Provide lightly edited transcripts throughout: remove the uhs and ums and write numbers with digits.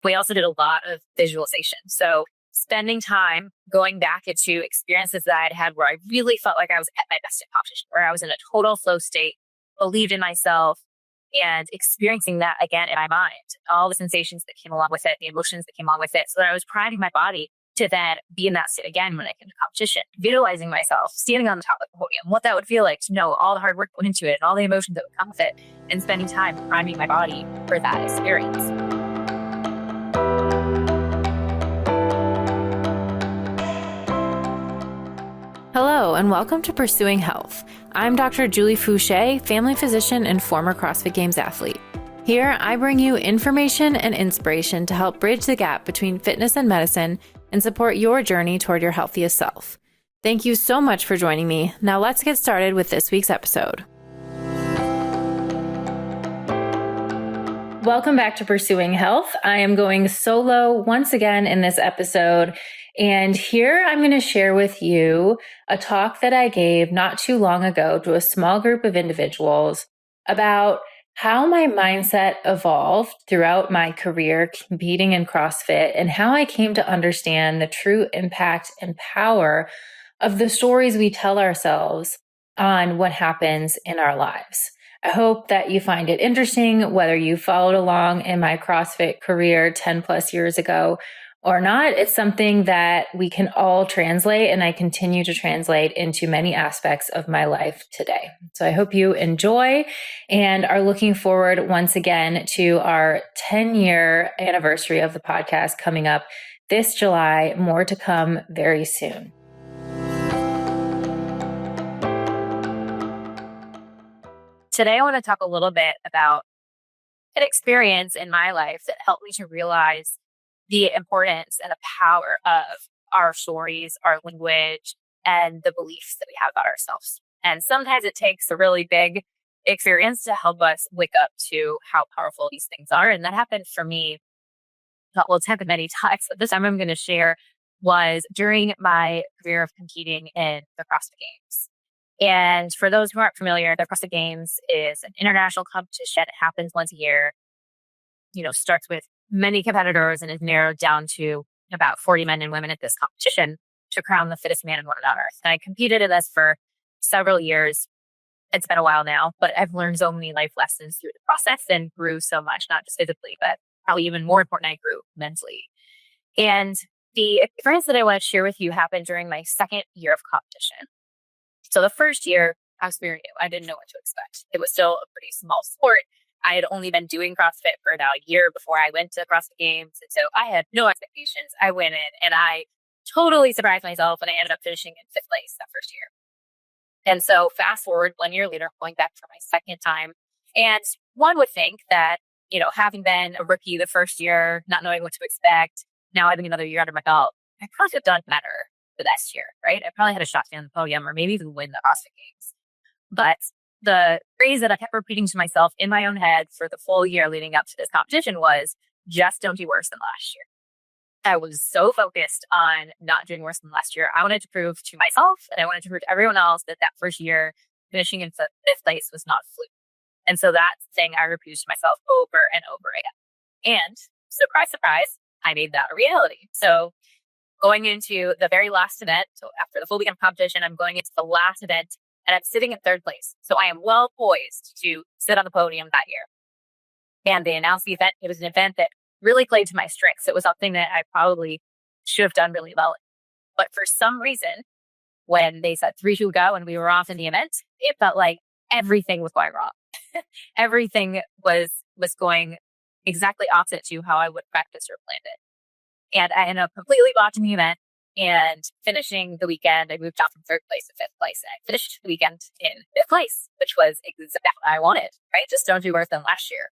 We also did a lot of visualization. So spending time going back into experiences that I'd had where I really felt like I was at my best in competition, where I was in a total flow state, believed in myself, and experiencing that again in my mind, all the sensations that came along with it, the emotions that came along with it, so that I was priming my body to then be in that state again when I came to competition, visualizing myself standing on the top of the podium, what that would feel like to know all the hard work went into it and all the emotions that would come with it, and spending time priming my body for that experience. Hello, and welcome to Pursuing Health. I'm Dr. Julie Fouché, family physician and former CrossFit Games athlete. Here, I bring you information and inspiration to help bridge the gap between fitness and medicine and support your journey toward your healthiest self. Thank you so much for joining me. Now let's get started with this week's episode. Welcome back to Pursuing Health. I am going solo once again in this episode. And here I'm going to share with you a talk that I gave not too long ago to a small group of individuals about how my mindset evolved throughout my career competing in CrossFit and how I came to understand the true impact and power of the stories we tell ourselves on what happens in our lives. I hope that you find it interesting, whether you followed along in my CrossFit career 10 plus years ago or not. It's something that we can all translate, and I continue to translate into many aspects of my life today. So I hope you enjoy and are looking forward once again to our 10-year anniversary of the podcast coming up this July. More to come very soon. Today, I want to talk a little bit about an experience in my life that helped me to realize the importance and the power of our stories, our language, and the beliefs that we have about ourselves. And sometimes it takes a really big experience to help us wake up to how powerful these things are. And that happened for me. Well, it's happened many times, but this time I'm going to share was during my career of competing in the CrossFit Games. And for those who aren't familiar, the CrossFit Games is an international competition. It happens once a year, starts with many competitors and is narrowed down to about 40 men and women at this competition to crown the fittest man and woman on earth. And I competed in this for several years. It's been a while now, but I've learned so many life lessons through the process and grew so much, not just physically, but probably even more important, I grew mentally. And the experience that I want to share with you happened during my second year of competition. So the first year, I was very new. I didn't know what to expect. It was still a pretty small sport. I had only been doing CrossFit for about a year before I went to CrossFit Games. And so I had no expectations. I went in and I totally surprised myself, and I ended up finishing in 5th place that first year. And so fast forward 1 year later, going back for my second time. And one would think that, having been a rookie the first year, not knowing what to expect, now having another year under my belt, I probably could have done better the next year, right? I probably had a shot to be on the podium or maybe even win the CrossFit Games. But the phrase that I kept repeating to myself in my own head for the full year leading up to this competition was, just don't do worse than last year. I was so focused on not doing worse than last year. I wanted to prove to myself and I wanted to prove to everyone else that first year finishing in 5th place was not a fluke. And so that's the thing I repeated to myself over and over again. And surprise, surprise, I made that a reality. So going into the very last event, so after the full weekend of competition, I'm going into the last event and I'm sitting in 3rd place. So I am well poised to sit on the podium that year. And they announced the event. It was an event that really played to my strengths. It was something that I probably should have done really well in. But for some reason, when they said 3, 2, go, and we were off in the event, it felt like everything was going wrong. Everything was going exactly opposite to how I would practice or planned it. And I ended up completely botching the event and finishing the weekend. I moved down from 3rd place to 5th place. And I finished the weekend in 5th place, which was exactly what I wanted, right? Just don't do worse than last year.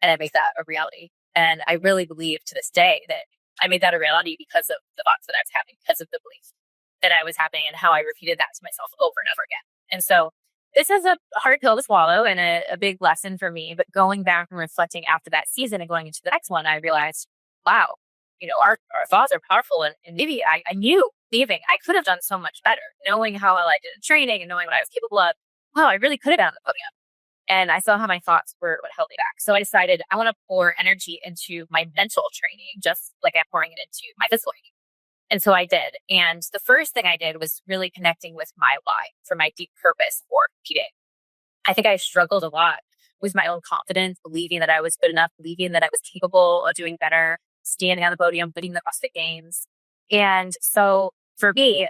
And I made that a reality. And I really believe to this day that I made that a reality because of the thoughts that I was having, because of the belief that I was having and how I repeated that to myself over and over again. And so this is a hard pill to swallow and a big lesson for me. But going back and reflecting after that season and going into the next one, I realized, wow, our thoughts are powerful. And maybe I knew leaving, I could have done so much better, knowing how well I did in training and knowing what I was capable of. Wow, I really could have been on the podium. And I saw how my thoughts were what held me back. So I decided I want to pour energy into my mental training, just like I'm pouring it into my physical training. And so I did. And the first thing I did was really connecting with my why for my deep purpose for competing. I think I struggled a lot with my own confidence, believing that I was good enough, believing that I was capable of doing better, standing on the podium, winning the CrossFit Games. And so for me,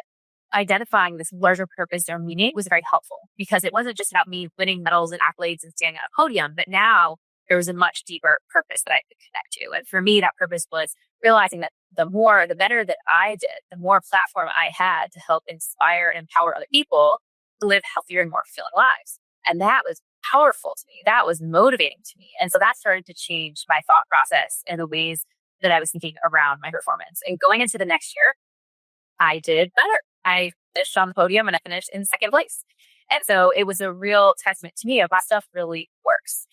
identifying this larger purpose or meaning was very helpful because it wasn't just about me winning medals and accolades and standing on a podium, but now there was a much deeper purpose that I could connect to. And for me, that purpose was realizing that the better that I did, the more platform I had to help inspire and empower other people to live healthier and more fulfilling lives. And that was powerful to me. That was motivating to me. And so that started to change my thought process and the ways that I was thinking around my performance. And going into the next year, I did better. I finished on the podium and I finished in second place. And so it was a real testament to me of my stuff really works.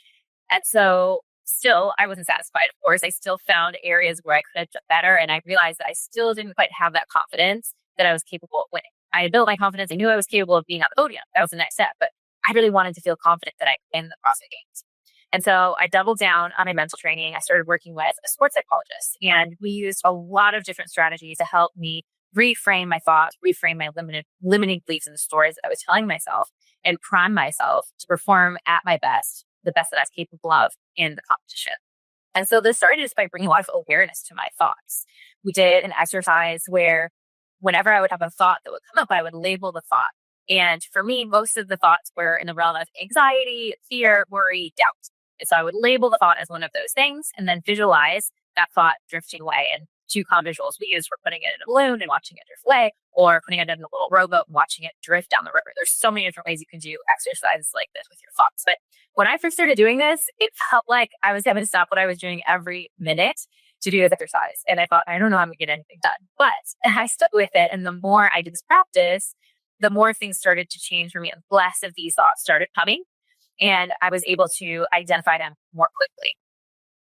And so still, I wasn't satisfied. Of course, I still found areas where I could have done better. And I realized that I still didn't quite have that confidence that I was capable of winning. I had built my confidence. I knew I was capable of being on the podium. That was the next step. But I really wanted to feel confident that I could win the CrossFit Games. And so I doubled down on my mental training. I started working with a sports psychologist, and we used a lot of different strategies to help me reframe my thoughts, reframe my limiting beliefs in the stories that I was telling myself, and prime myself to perform at my best, the best that I was capable of in the competition. And so this started just by bringing a lot of awareness to my thoughts. We did an exercise where whenever I would have a thought that would come up, I would label the thought. And for me, most of the thoughts were in the realm of anxiety, fear, worry, doubt. And so I would label the thought as one of those things and then visualize that thought drifting away. And two common visuals we use were putting it in a balloon and watching it drift away, or putting it in a little rowboat and watching it drift down the river. There's so many different ways you can do exercises like this with your thoughts. But when I first started doing this, it felt like I was having to stop what I was doing every minute to do this exercise. And I thought, I don't know how I'm going to get anything done. But I stuck with it. And the more I did this practice, the more things started to change for me and less of these thoughts started coming. And I was able to identify them more quickly.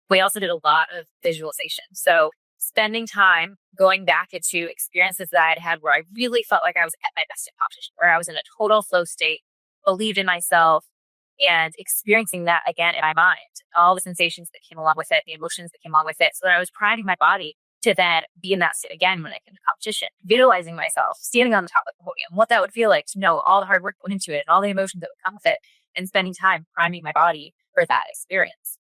We also did a lot of visualization. So spending time going back into experiences that I had had where I really felt like I was at my best in competition, where I was in a total flow state, believed in myself, and experiencing that again in my mind, all the sensations that came along with it, the emotions that came along with it, so that I was priming my body to then be in that state again when I came to competition, visualizing myself standing on the top of the podium, what that would feel like to know all the hard work that went into it and all the emotions that would come with it, and spending time priming my body for that experience.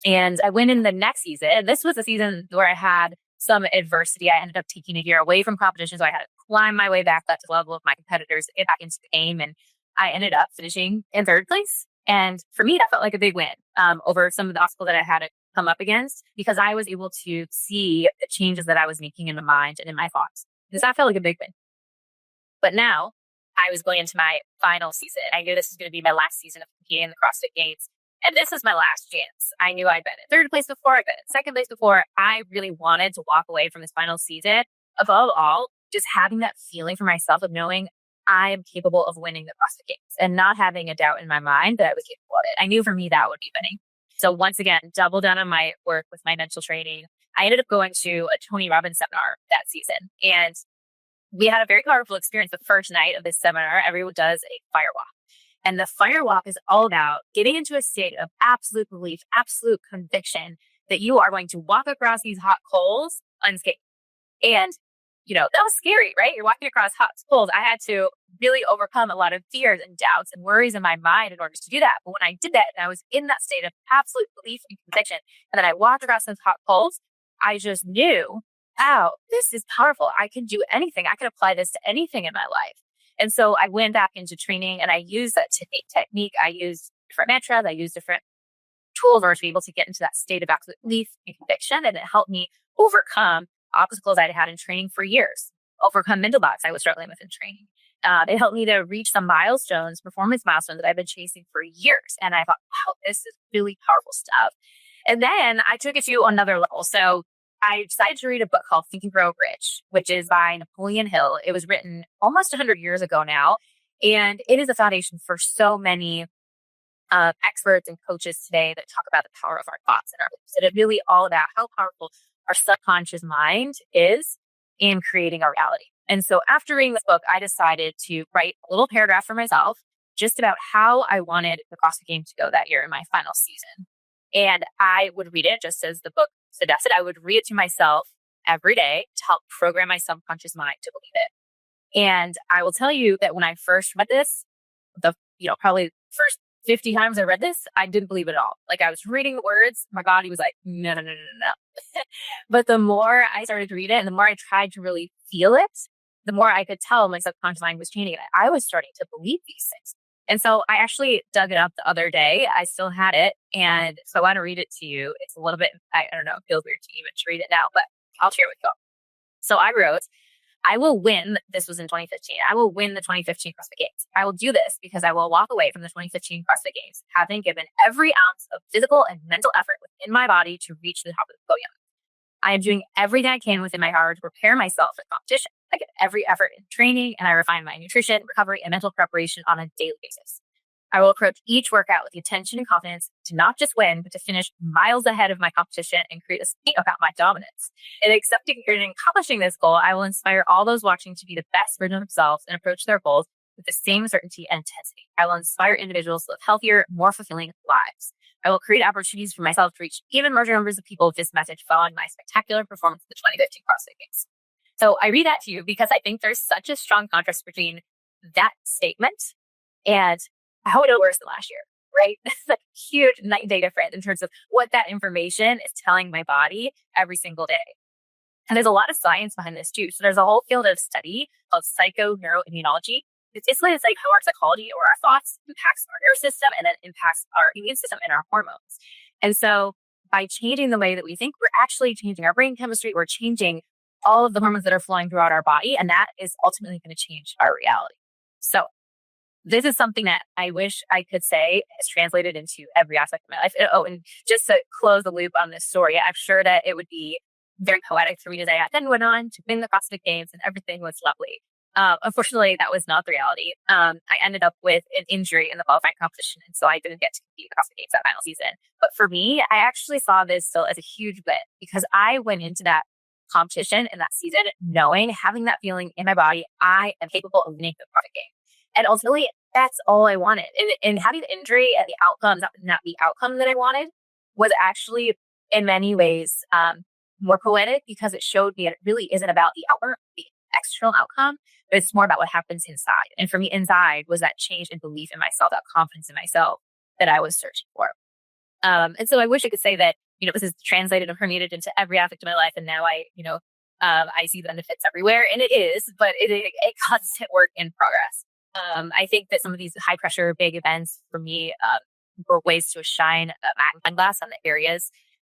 And I went in the next season, and this was a season where I had some adversity. I ended up taking a year away from competition, so I had to climb my way back up to the level of my competitors, get back into the game, and I ended up finishing in third place. And for me, that felt like a big win over some of the obstacles that I had to come up against, because I was able to see the changes that I was making in my mind and in my thoughts. Because that felt like a big win. But now I was going into my final season. I knew this was going to be my last season of competing in the CrossFit Games. And this was my last chance. I knew I'd been in third place before, I'd been in second place before. I really wanted to walk away from this final season. Above all, just having that feeling for myself of knowing I am capable of winning the CrossFit Games and not having a doubt in my mind that I was capable of it. I knew for me that would be winning. So once again, double down on my work with my mental training. I ended up going to a Tony Robbins seminar that season. And we had a very powerful experience the first night of this seminar. Everyone does a fire walk. And the fire walk is all about getting into a state of absolute belief, absolute conviction that you are going to walk across these hot coals unscathed. And, that was scary, right? You're walking across hot coals. I had to really overcome a lot of fears and doubts and worries in my mind in order to do that. But when I did that, and I was in that state of absolute belief and conviction, and then I walked across those hot coals, I just knew, wow, this is powerful. I can do anything. I can apply this to anything in my life. And so I went back into training and I used that technique. I used different mantras. I used different tools in order to be able to get into that state of absolute belief and conviction. And it helped me overcome obstacles I'd had in training for years, overcome mental blocks I was struggling with in training. It helped me to reach some milestones, performance milestones that I've been chasing for years. And I thought, wow, this is really powerful stuff. And then I took it to another level. So I decided to read a book called Think and Grow Rich, which is by Napoleon Hill. It was written almost 100 years ago now. And it is a foundation for so many experts and coaches today that talk about the power of our thoughts and our beliefs. And it's really all about how powerful our subconscious mind is in creating our reality. And so after reading this book, I decided to write a little paragraph for myself just about how I wanted the CrossFit Games to go that year in my final season. And I would read it just as the book suggested. I would read it to myself every day to help program my subconscious mind to believe it. And I will tell you that when I first read this, probably first 50 times I read this, I didn't believe it at all. Like I was reading the words, my body was like, no, no, no, no, no. But the more I started to read it and the more I tried to really feel it, the more I could tell my subconscious mind was changing. I was starting to believe these things. And so I actually dug it up the other day. I still had it. And so I want to read it to you. It's a little bit, I don't know, it feels weird to even to read it now, but I'll share it with you all. So I wrote, I will win. This was in 2015. I will win the 2015 CrossFit Games. I will do this because I will walk away from the 2015 CrossFit Games having given every ounce of physical and mental effort within my body to reach the top of the podium. I am doing everything I can within my power to prepare myself for competition. I give every effort in training and I refine my nutrition, recovery, and mental preparation on a daily basis. I will approach each workout with the attention and confidence to not just win, but to finish miles ahead of my competition and create a statement about my dominance. In accepting and accomplishing this goal, I will inspire all those watching to be the best version of themselves and approach their goals with the same certainty and intensity. I will inspire individuals to live healthier, more fulfilling lives. I will create opportunities for myself to reach even larger numbers of people with this message following my spectacular performance at the 2015 CrossFit Games. So I read that to you because I think there's such a strong contrast between that statement and how it worse than last year, right? It's like a huge night and day difference in terms of what that information is telling my body every single day. And there's a lot of science behind this too. So there's a whole field of study called psychoneuroimmunology. It's basically like how our psychology or our thoughts impacts our nervous system and then impacts our immune system and our hormones. And so by changing the way that we think, we're actually changing our brain chemistry. We're changing all of the hormones that are flowing throughout our body. And that is ultimately going to change our reality. So this is something that I wish I could say is translated into every aspect of my life. Oh, and just to close the loop on this story, I'm sure that it would be very poetic for me to say I then went on to win the CrossFit Games and everything was lovely. Unfortunately, that was not the reality. I ended up with an injury in the qualifying competition, and so I didn't get to compete in the CrossFit Games that final season. But for me, I actually saw this still as a huge win because I went into that competition in that season knowing, having that feeling in my body, I am capable of winning the CrossFit Games. And ultimately, that's all I wanted. And having the injury and the outcome, not the outcome that I wanted, was actually in many ways more poetic because it showed me that it really isn't about the outward, the external outcome, but it's more about what happens inside. And for me, inside was that change in belief in myself, that confidence in myself that I was searching for. And so I wish I could say that, this is translated and permeated into every aspect of my life. And now I see the benefits everywhere, and it is, but it's a constant work in progress. I think that some of these high pressure, big events for me were ways to shine a magnifying glass on the areas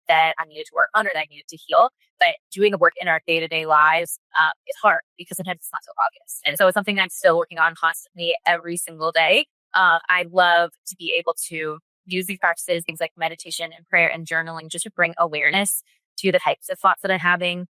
that I needed to work on or that I needed to heal. But doing the work in our day-to-day lives is hard because sometimes it's not so obvious. And so it's something I'm still working on constantly every single day. I love to be able to use these practices, things like meditation and prayer and journaling, just to bring awareness to the types of thoughts that I'm having,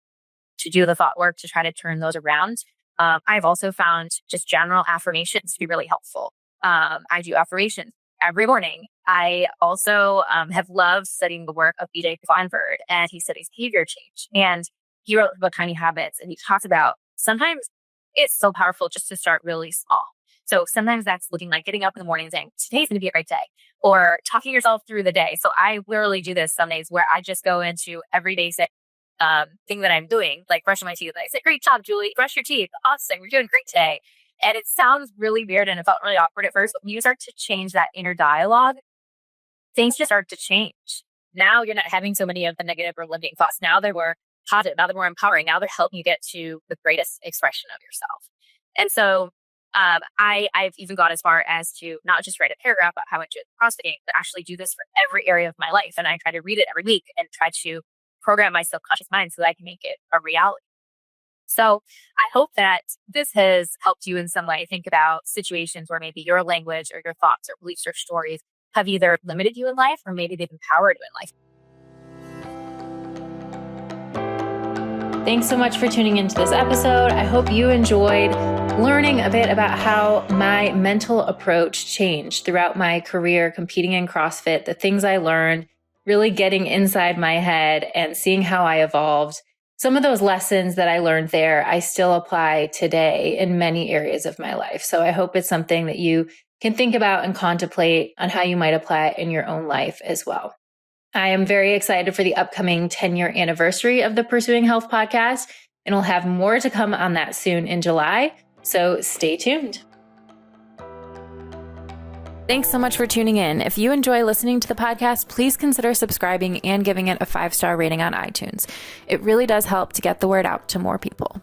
to do the thought work to try to turn those around. I've also found just general affirmations to be really helpful. I do affirmations every morning. I also have loved studying the work of B.J. Kleinberg, and he studies behavior change. And he wrote about Tiny Habits, and he talks about sometimes it's so powerful just to start really small. So sometimes that's looking like getting up in the morning and saying, today's going to be a great day, or talking yourself through the day. So I literally do this some days where I just go into every basic thing that I'm doing, like brushing my teeth. I say, great job, Julie. Brush your teeth. Awesome. You're doing great today. And it sounds really weird and it felt really awkward at first, but when you start to change that inner dialogue, things just start to change. Now you're not having so many of the negative or limiting thoughts. Now they're more positive. Now they're more empowering. Now they're helping you get to the greatest expression of yourself. And so I've even got as far as to not just write a paragraph about how I do the CrossFit Games, but actually do this for every area of my life. And I try to read it every week and try to program my subconscious mind so that I can make it a reality. So I hope that this has helped you in some way think about situations where maybe your language or your thoughts or beliefs or stories have either limited you in life or maybe they've empowered you in life. Thanks so much for tuning into this episode. I hope you enjoyed learning a bit about how my mental approach changed throughout my career competing in CrossFit, the things I learned, really getting inside my head and seeing how I evolved. Some of those lessons that I learned there, I still apply today in many areas of my life. So I hope it's something that you can think about and contemplate on how you might apply it in your own life as well. I am very excited for the upcoming 10-year anniversary of the Pursuing Health podcast, and we'll have more to come on that soon in July. So stay tuned. Thanks so much for tuning in. If you enjoy listening to the podcast, please consider subscribing and giving it a 5-star rating on iTunes. It really does help to get the word out to more people.